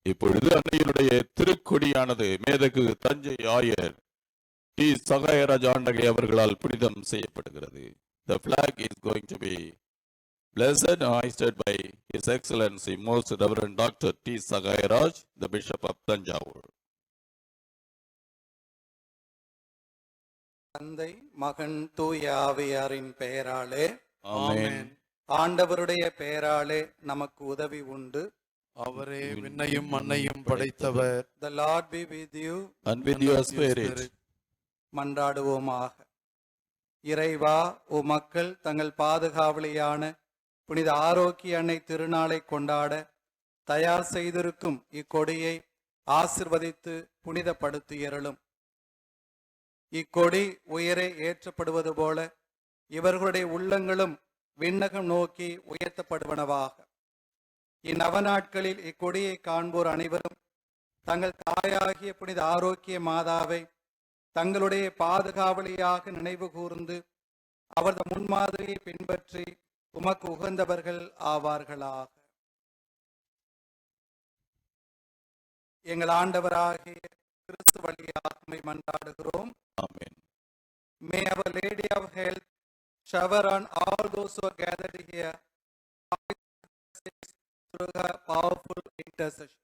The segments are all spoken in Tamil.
இப்பொழுது அன்னையினுடைய திருக்கொடியானது மேதகு தஞ்சை ஆயர் டி சகாயராஜ் ஆண்டகை அவர்களால் புனிதம் செய்யப்படுகிறது. The flag is going to be blessed and hoisted by His Excellency Most Reverend Dr. T. Sagayaraj, the Bishop of Tanjavur. தந்தை மகன் தூய ஆவியாரின் பெயராலே Amen. ஆண்டவருடைய பெயராலே நமக்கு உதவி உண்டு. அவரே விண்ணையும் மண்ணையும் படைத்தவர். The Lord be with you And with your spirit. மன்றாடுவோமாக. இறைவா, மக்கள் தங்கள் பாதுகாவலியான புனித ஆரோக்கிய அன்னை திருநாளை கொண்டாட தயார் செய்திருக்கும் இக்கொடியை ஆசிர்வதித்து புனிதப்படுத்தியருளும். இக்கொடி உயரே ஏற்றப்படுவது போல இவர்களுடைய உள்ளங்களும் விண்ணகம் நோக்கி உயர்த்தப்படுவனவாக. இந்நவநாட்களில் இக்கொடியை காண்போர் அனைவரும் தங்கள் தாயாகிய புனித ஆரோக்கிய மாதாவை தங்களுடைய பாதுகாவலியாக நினைவு கூர்ந்து அவரது முன்மாதிரியை பின்பற்றி உமக்கு உகந்தவர்கள் ஆவார்களாக. எங்கள் ஆண்டவராகிய கிறிஸ்து வழியாக மன்றாடுகிறோம். Amen. May our Lady of Health shower on all those who are gathered here through her powerful intercessions.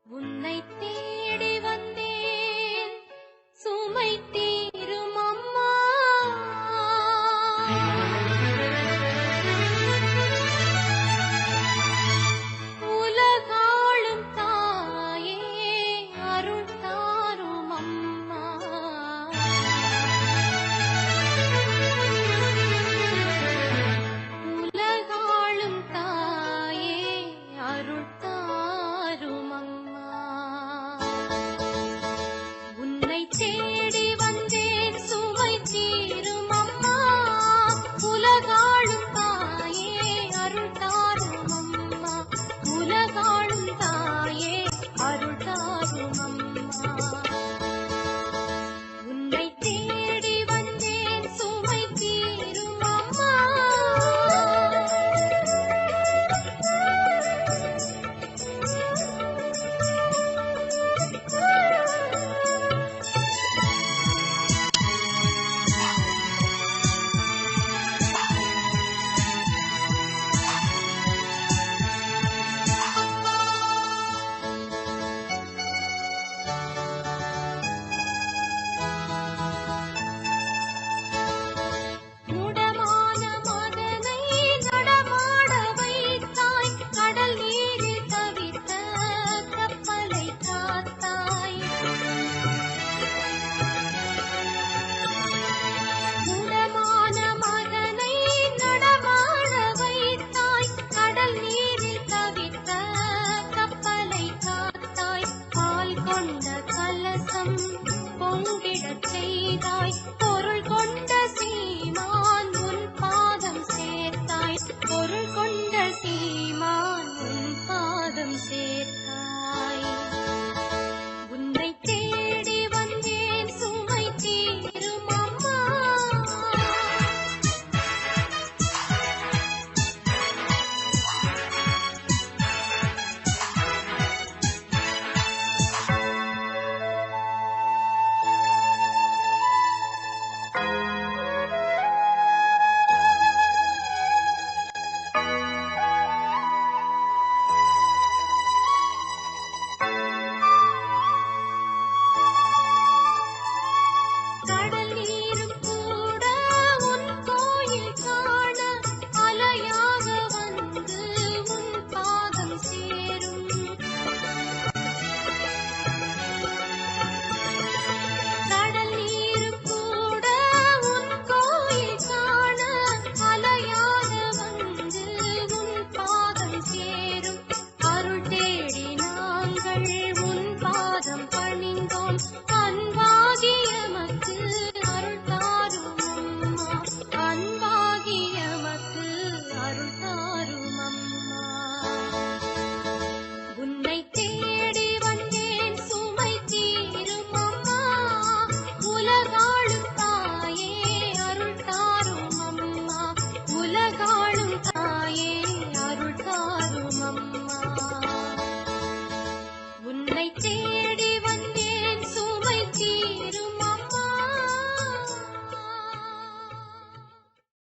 உன்னை தேடி வந்தேன் சுமை தீரும் அம்மா, உலகாளும் தாயே அருள் தாரும் அம்மா, உலகாளும் தாயே அருள் தாரும் அம்மா. உன்னை தேடி வந்தேன் சுமை தீரும் அம்மா, உலகாளும் தாயே அருள் தாரும் அம்மா, உலகாளும் தாயே அருள் தாரும் அம்மா. உன்னை தேடி வந்தேன் சுமை தீரும் அம்மா. முடமான மகனை நடமாட வைத்தாய், கடல் நீரில் தவித்த கப்பலை காத்தாய். முடமான மகனை நடமாட வைத்தாய், கடல் நீரில் தவித்த கப்பலை காத்தாய். பால் கொண்ட கலசம் பொங்கிடச் செய்தாய், பொருள் கொண்ட சீமான் உன் பாதம் சேர்த்தாய், பொருள் கொண்ட சீமான் உன் பாதம் சேர்த்தாய். உன்னை தேடி வந்தேன் சுமை தீரும் உன்னை தேடி